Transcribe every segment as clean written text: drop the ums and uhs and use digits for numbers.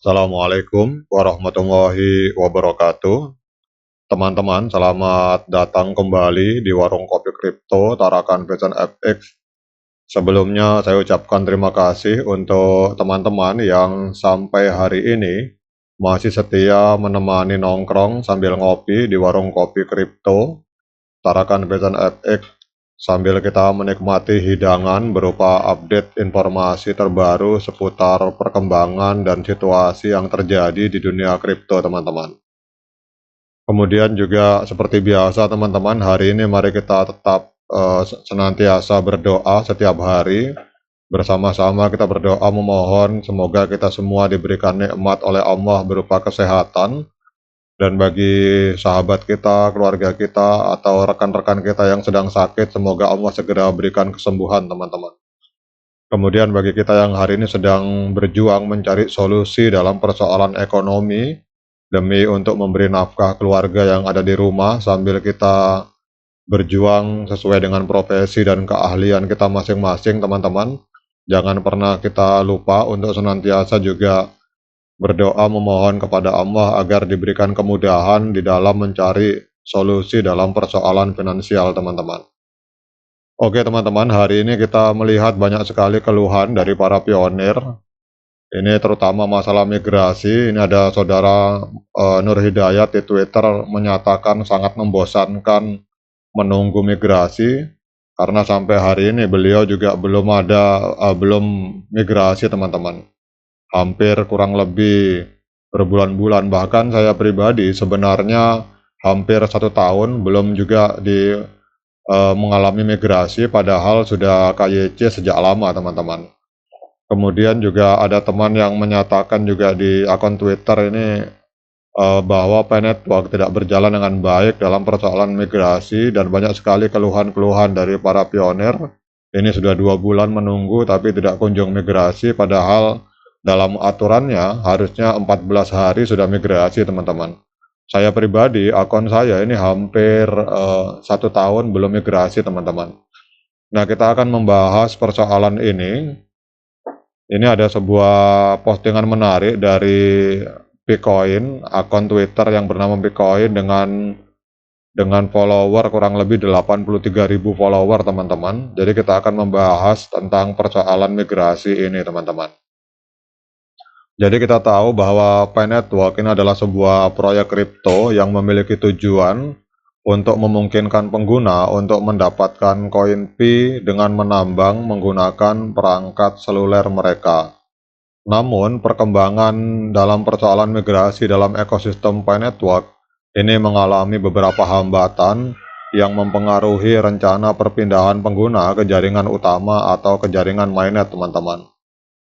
Assalamualaikum warahmatullahi wabarakatuh. Teman-teman, selamat datang kembali di Warung Kopi Kripto Tarakan Pecan FX. Sebelumnya saya ucapkan terima kasih untuk teman-teman yang sampai hari ini masih setia menemani nongkrong sambil ngopi di Warung Kopi Kripto Tarakan Pecan FX sambil kita menikmati hidangan berupa update informasi terbaru seputar perkembangan dan situasi yang terjadi di dunia kripto, teman-teman. Kemudian juga seperti biasa, teman-teman, hari ini mari kita tetap senantiasa berdoa setiap hari. Bersama-sama kita berdoa memohon semoga kita semua diberikan nikmat oleh Allah berupa kesehatan, dan bagi sahabat kita, keluarga kita, atau rekan-rekan kita yang sedang sakit, semoga Allah segera berikan kesembuhan, teman-teman. Kemudian bagi kita yang hari ini sedang berjuang mencari solusi dalam persoalan ekonomi, demi untuk memberi nafkah keluarga yang ada di rumah, sambil kita berjuang sesuai dengan profesi dan keahlian kita masing-masing, teman-teman. Jangan pernah kita lupa untuk senantiasa juga berdoa memohon kepada Allah agar diberikan kemudahan di dalam mencari solusi dalam persoalan finansial, teman-teman. Oke, teman-teman, hari ini kita melihat banyak sekali keluhan dari para pionir. Ini terutama masalah migrasi. Ini ada saudara Nur Hidayat di Twitter menyatakan sangat membosankan menunggu migrasi, karena sampai hari ini beliau juga belum migrasi, teman-teman. Hampir kurang lebih berbulan-bulan, bahkan saya pribadi sebenarnya hampir 1 tahun belum juga mengalami migrasi, padahal sudah KYC sejak lama, teman-teman. Kemudian juga ada teman yang menyatakan juga di akun Twitter ini bahwa P-Network tidak berjalan dengan baik dalam persoalan migrasi, dan banyak sekali keluhan-keluhan dari para pionir. Ini sudah 2 bulan menunggu tapi tidak kunjung migrasi, padahal dalam aturannya harusnya 14 hari sudah migrasi, teman-teman. Saya pribadi, akun saya ini hampir 1 tahun belum migrasi, teman-teman. Nah, kita akan membahas persoalan ini. Ini ada sebuah postingan menarik dari Bitcoin, akun Twitter yang bernama Bitcoin dengan follower kurang lebih 83.000 follower, teman-teman. Jadi kita akan membahas tentang persoalan migrasi ini, teman-teman. Jadi kita tahu bahwa P-Network ini adalah sebuah proyek kripto yang memiliki tujuan untuk memungkinkan pengguna untuk mendapatkan koin Pi dengan menambang menggunakan perangkat seluler mereka. Namun, perkembangan dalam persoalan migrasi dalam ekosistem P-Network ini mengalami beberapa hambatan yang mempengaruhi rencana perpindahan pengguna ke jaringan utama atau ke jaringan mainnet, teman-teman.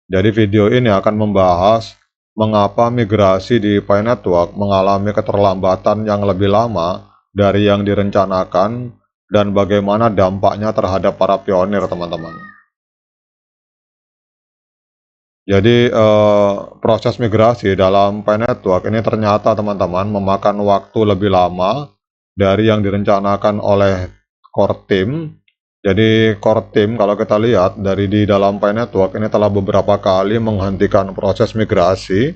Jadi video ini akan membahas mengapa migrasi di P-Network mengalami keterlambatan yang lebih lama dari yang direncanakan, dan bagaimana dampaknya terhadap para pionir, teman-teman. Jadi proses migrasi dalam P-Network ini ternyata, teman-teman, memakan waktu lebih lama dari yang direncanakan oleh core team. Jadi core team, kalau kita lihat dari di dalam P-Network ini, telah beberapa kali menghentikan proses migrasi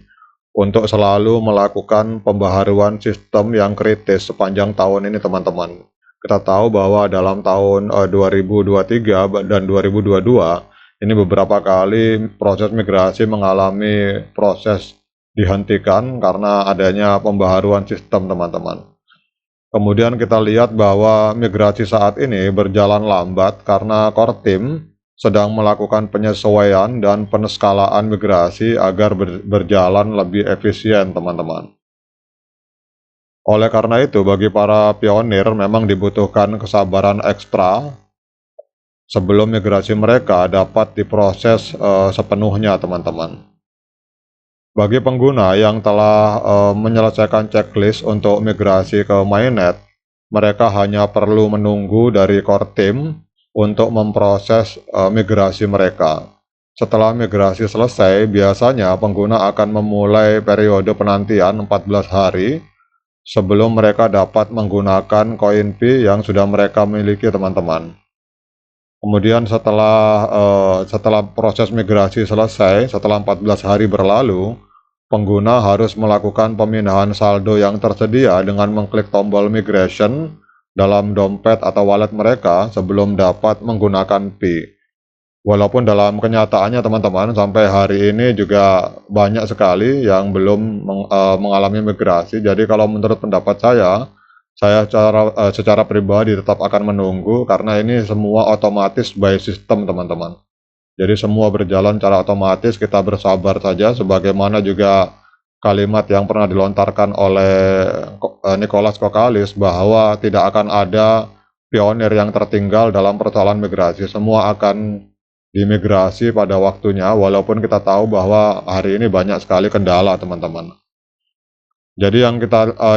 untuk selalu melakukan pembaharuan sistem yang kritis sepanjang tahun ini, teman-teman. Kita tahu bahwa dalam tahun 2023 dan 2022 ini beberapa kali proses migrasi mengalami proses dihentikan karena adanya pembaharuan sistem, teman-teman. Kemudian kita lihat bahwa migrasi saat ini berjalan lambat karena core team sedang melakukan penyesuaian dan penskalaan migrasi agar berjalan lebih efisien, teman-teman. Oleh karena itu, bagi para pionir memang dibutuhkan kesabaran ekstra sebelum migrasi mereka dapat diproses sepenuhnya, teman-teman. Bagi pengguna yang telah menyelesaikan checklist untuk migrasi ke mainnet, mereka hanya perlu menunggu dari core team untuk memproses migrasi mereka. Setelah migrasi selesai, biasanya pengguna akan memulai periode penantian 14 hari sebelum mereka dapat menggunakan koin Pi yang sudah mereka miliki, teman-teman. Kemudian setelah proses migrasi selesai, setelah 14 hari berlalu, pengguna harus melakukan pemindahan saldo yang tersedia dengan mengklik tombol migration dalam dompet atau wallet mereka sebelum dapat menggunakan Pi. Walaupun dalam kenyataannya teman-teman sampai hari ini juga banyak sekali yang belum mengalami migrasi. Jadi kalau menurut pendapat saya secara pribadi tetap akan menunggu karena ini semua otomatis by system teman-teman. Jadi semua berjalan secara otomatis, kita bersabar saja sebagaimana juga kalimat yang pernah dilontarkan oleh Nicholas Kokalis bahwa tidak akan ada pionir yang tertinggal dalam persoalan migrasi. Semua akan dimigrasi pada waktunya walaupun kita tahu bahwa hari ini banyak sekali kendala teman-teman. Jadi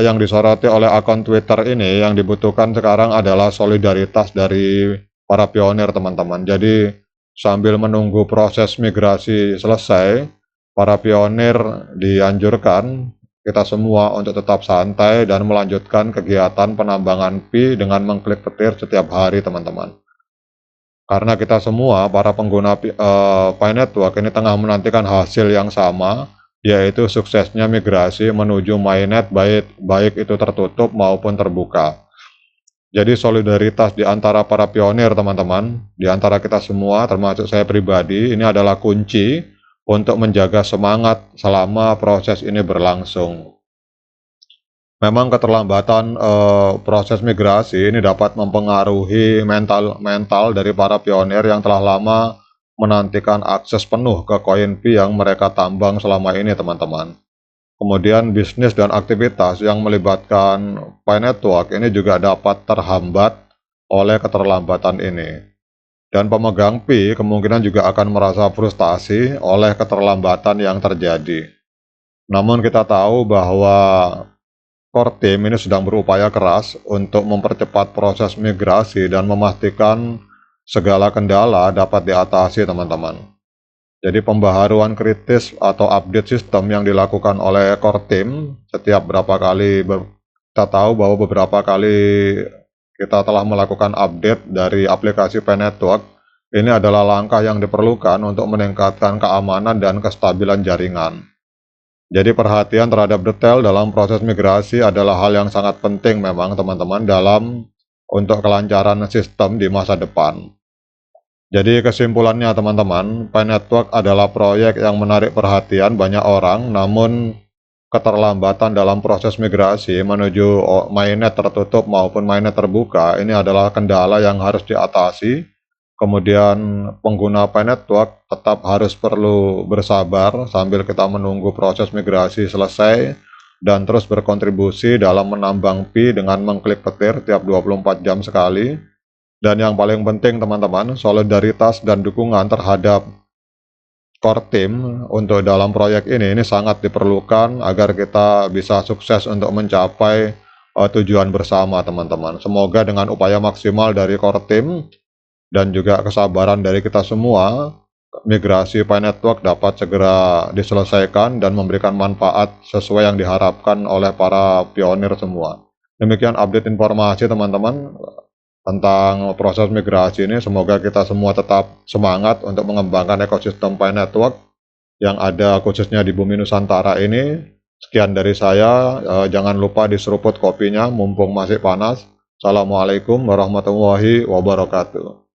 yang disoroti oleh akun Twitter ini yang dibutuhkan sekarang adalah solidaritas dari para pionir teman-teman. Jadi sambil menunggu proses migrasi selesai, para pionir dianjurkan kita semua untuk tetap santai dan melanjutkan kegiatan penambangan Pi dengan mengklik petir setiap hari teman-teman. Karena kita semua, para pengguna Pi Network ini tengah menantikan hasil yang sama, yaitu suksesnya migrasi menuju mainnet baik itu tertutup maupun terbuka. Jadi solidaritas di antara para pionir teman-teman, di antara kita semua termasuk saya pribadi, ini adalah kunci untuk menjaga semangat selama proses ini berlangsung. Memang keterlambatan proses migrasi ini dapat mempengaruhi mental dari para pionir yang telah lama menantikan akses penuh ke koin Pi yang mereka tambang selama ini teman-teman. Kemudian bisnis dan aktivitas yang melibatkan Pi Network ini juga dapat terhambat oleh keterlambatan ini. Dan pemegang Pi kemungkinan juga akan merasa frustasi oleh keterlambatan yang terjadi. Namun kita tahu bahwa core team ini sedang berupaya keras untuk mempercepat proses migrasi dan memastikan segala kendala dapat diatasi teman-teman. Jadi pembaharuan kritis atau update sistem yang dilakukan oleh core team setiap berapa kali, kita tahu bahwa beberapa kali kita telah melakukan update dari aplikasi Pi Network. Ini adalah langkah yang diperlukan untuk meningkatkan keamanan dan kestabilan jaringan. Jadi perhatian terhadap detail dalam proses migrasi adalah hal yang sangat penting memang teman-teman untuk kelancaran sistem di masa depan. Jadi kesimpulannya teman-teman, Pi Network adalah proyek yang menarik perhatian banyak orang, namun keterlambatan dalam proses migrasi menuju mainnet tertutup maupun mainnet terbuka ini adalah kendala yang harus diatasi. Kemudian pengguna Pi Network tetap harus perlu bersabar sambil kita menunggu proses migrasi selesai dan terus berkontribusi dalam menambang Pi dengan mengklik petir tiap 24 jam sekali. Dan yang paling penting teman-teman, solidaritas dan dukungan terhadap core team untuk dalam proyek ini sangat diperlukan agar kita bisa sukses untuk mencapai tujuan bersama teman-teman. Semoga dengan upaya maksimal dari core team dan juga kesabaran dari kita semua, migrasi Pi Network dapat segera diselesaikan dan memberikan manfaat sesuai yang diharapkan oleh para pionir semua. Demikian update informasi teman-teman tentang proses migrasi ini. Semoga kita semua tetap semangat untuk mengembangkan ekosistem Pi Network yang ada khususnya di bumi Nusantara ini. Sekian dari saya, jangan lupa diseruput kopinya mumpung masih panas. Assalamualaikum warahmatullahi wabarakatuh.